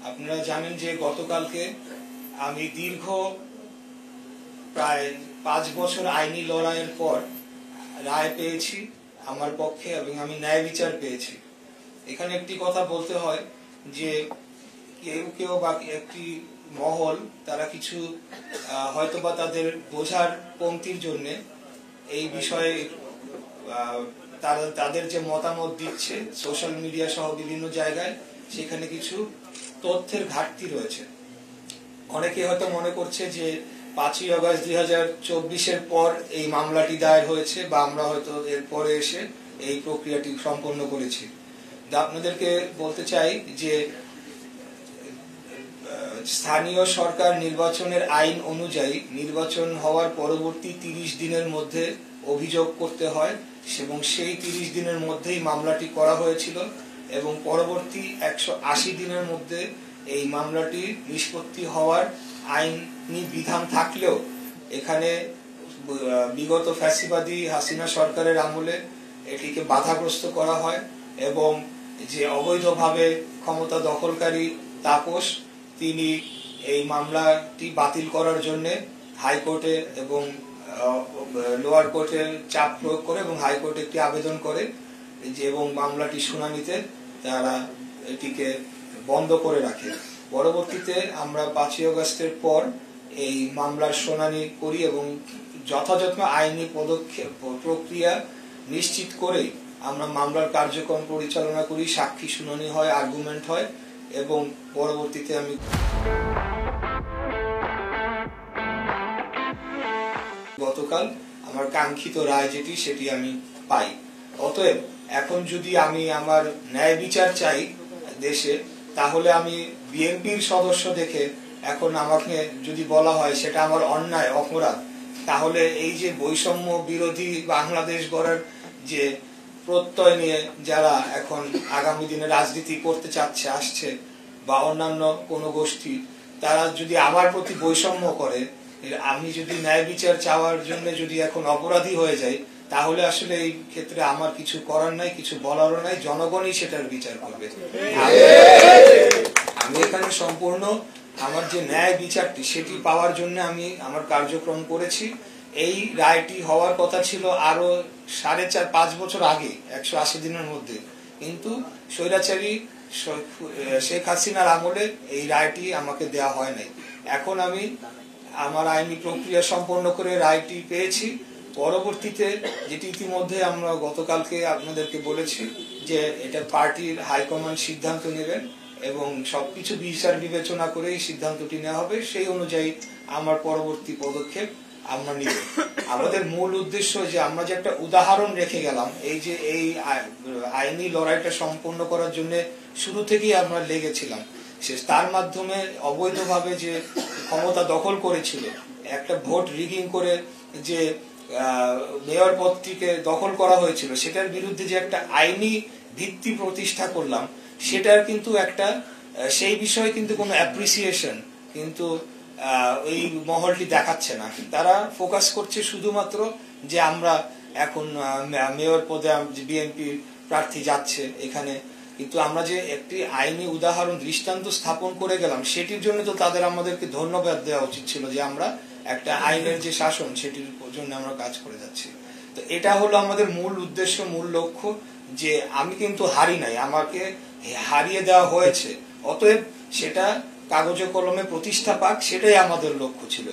আপনারা জানেন যে গতকালকে আমি দীর্ঘ প্রায় 5 বছর আইনি লড়াইয়ের পর রায় পেয়েছি আমার পক্ষে এবং আমি ন্যায় বিচার পেয়েছি। এখানে একটি কথা বলতে হয় যে কেউ বা একটি মহল তারা কিছু হয়তোবা তাদের বোঝার কমতির জন্য এই বিষয়ে তাদের যে মতামত দিচ্ছে সোশ্যাল মিডিয়া সহ বিভিন্ন জায়গায়, সেখানে কিছু তথ্যের ঘাটতি রয়েছে। অনেকে হয়তো মনে করছে যে 5ই আগস্ট 2024-এর পর এই মামলাটি দায়ের হয়েছে বা আমরা হয়তো এর পরে এসে এই প্রক্রিয়াটি সম্পন্ন করেছি। আপনাদেরকে বলতে চাই যে স্থানীয় সরকার নির্বাচনের আইন অনুযায়ী নির্বাচন হওয়ার পরবর্তী 30 দিনের মধ্যে অভিযোগ করতে হয় এবং সেই 30 দিনের মধ্যেই মামলাটি করা হয়েছিল এবং পরবর্তী 180 দিনের মধ্যে এই মামলাটি নিষ্পত্তি হওয়ার আইনি বিধান থাকলেও এখানে বিগত ফ্যাসিবাদী হাসিনা সরকারের আমলে এটিকে বাধাগ্রস্ত করা হয় এবং যে অবৈধভাবে ক্ষমতা দখলকারী তাপস তিনি এই মামলাটি বাতিল করার জন্য হাইকোর্টে এবং লোয়ার কোর্টে চাপ প্রয়োগ করে এবং হাইকোর্টে একটি আবেদন করে এবং মামলাটি শুনানিতে তারা এটিকে বন্ধ করে রাখে। পরবর্তীতে আমরা 5ই আগস্টের পর এই মামলার শুনানি করি এবং যথাযথ আইনি পদক্ষেপ প্রক্রিয়া নিশ্চিত করে আমরা মামলার কার্যক্রম পরিচালনা করি, সাক্ষী শুনানি হয়, আর্গুমেন্ট হয় এবং পরবর্তীতে আমি গতকাল আমার কাঙ্ক্ষিত রায় যেটি সেটি আমি পাই। অতএব এখন যদি আমি আমার ন্যায় বিচার চাই দেশে, তাহলে আমি বিএনপির সদস্য দেখে এখন আমাকে যদি বলা হয় সেটা আমার অন্যায়, অপরাধ, তাহলে এই যে বৈষম্য বিরোধী বাংলাদেশ গড়ার যে প্রত্যয় নিয়ে যারা এখন আগামী দিনে রাজনীতি করতে চাচ্ছে আসছে বা অন্যান্য কোনো গোষ্ঠী, তারা যদি আমার প্রতি বৈষম্য করে, আমি যদি ন্যায় বিচার চাওয়ার জন্য যদি এখন অপরাধী হয়ে যাই, তাহলে আসলে এই ক্ষেত্রে আমার কিছু করার নাই, কিছু বলারও নাই, জনগণই সেটার বিচার করবে। আমি এখানে সম্পূর্ণ আমার যে ন্যায় বিচারটি সেটি পাওয়ার জন্য আমি আমার কার্যক্রম করেছি। এই রায়টি হওয়ার কথা ছিল আরো 4.5-5 বছর আগে, 180 দিনের মধ্যে, কিন্তু স্বৈরাচারী শেখ হাসিনার আমলে এই রায়টি আমাকে দেওয়া হয় নাই। এখন আমি আমার আইনি প্রক্রিয়া সম্পন্ন করে রায়টি পেয়েছি। পরবর্তীতে যেটি ইতিমধ্যে আমরা গতকালকে আপনাদেরকে বলেছি যে এটা পার্টির হাইকমান্ড সিদ্ধান্ত নেবেন এবং সবকিছু বিচার বিবেচনা করেই সিদ্ধান্তটি নেওয়া হবে, সেই অনুযায়ী আমার পরবর্তী পদক্ষেপ আমরা নিব। আমাদের মূল উদ্দেশ্য যে আমরা যে একটা উদাহরণ রেখে গেলাম, এই যে এই আইনি লড়াইটা সম্পন্ন করার জন্য শুরু থেকেই আমরা লেগেছিলাম, তার মাধ্যমে অবৈধভাবে যে ক্ষমতা দখল করেছিল, একটা ভোট রিগিং করে যে মেয়র পদটিকে দখল করা হয়েছিল, সেটার বিরুদ্ধে যে একটা আইনি ভিত্তি প্রতিষ্ঠা করলাম, সেটার কিন্তু একটা সেই বিষয়ে কিন্তু কোনো অ্যাপ্রিসিয়েশন কিন্তু ওই মহলটি দেখাচ্ছে না। তারা ফোকাস করছে শুধুমাত্র যে আমরা এখন মেয়র পদে বিএনপি প্রার্থী যাচ্ছে এখানে, কিন্তু আমরা যে একটি আইনি উদাহরণ দৃষ্টান্ত স্থাপন করে গেলাম, সেটির জন্য তো তাদের আমাদেরকে ধন্যবাদ দেওয়া উচিত ছিল যে আমরা একটা আইনের যে শাসন সেটির জন্য আমরা কাজ করে যাচ্ছি। তো এটা হলো আমাদের মূল উদ্দেশ্য, মূল লক্ষ্য, যে আমি কিন্তু হারি নাই, আমাকে হারিয়ে দেওয়া হয়েছে, অতএব সেটা কাগজে কলমে প্রতিষ্ঠা পাক, সেটাই আমাদের লক্ষ্য ছিল।